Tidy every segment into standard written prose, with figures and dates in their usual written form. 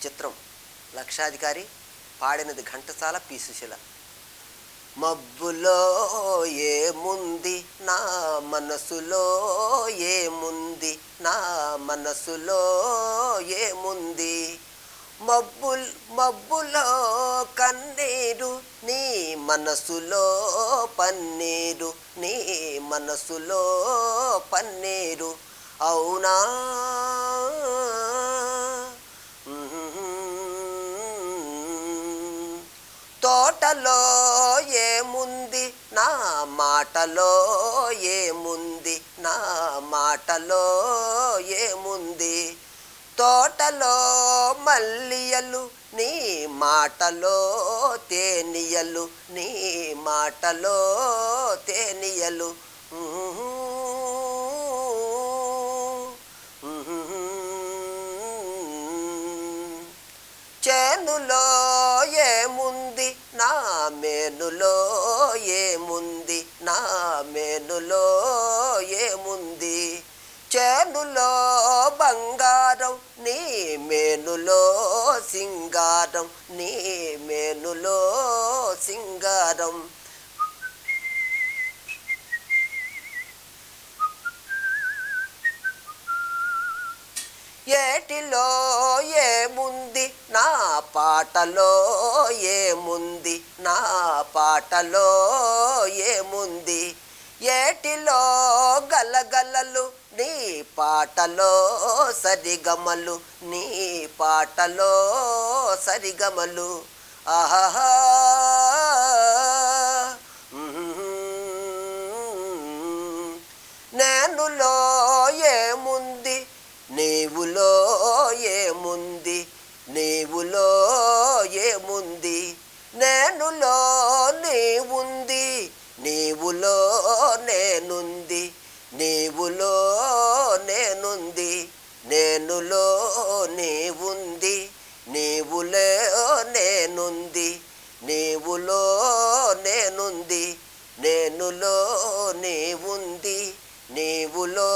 చిత్రం లక్షాధికారి. పాడినది ఘంటసాల, పి సుశీల. మబ్బులో ఏముంది నా మనసులో, ఏముంది నా మనసులో, ఏముంది, మబ్బులో కన్నీరు, నీ మనసులో పన్నీరు, నీ మనసులో పన్నీరు, అవునా. తోటలో ఏముంది నా మాటలో, ఏముంది నా మాటలో, ఏముంది, తోటలో మల్లియలు, నీ మాటలో తేనియలు, నీ మాటలో తేనియలు, చేనులో ఏముంది నా మేనులో, ఏముంది నా మేనులో, ఏముంది, చేనులో బంగారం, నీ మేనులో సింగారం, నీ మేనులో సింగారం, ఏటిలో ఏముంది నా పాటలో, ఏముంది నా పాటలో, ఏముంది, ఏటిలో గలగలలు, నీ పాటలో సరిగమలు, నీ పాటలో సరిగమలు, ఆహా. నేనులో ఏముంది, నీవులో ఏముంది, నీవులో ఏముంది, నేనులో నీవుంది, నీవులో నేనుంది, నీవులో నేనుంది, నేనులో నీవుంది, నీవులో నేనుంది, నీవులో నేనుంది, నేనులో నీవుంది, నీవులో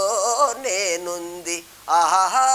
నేనుంది, ఆహా.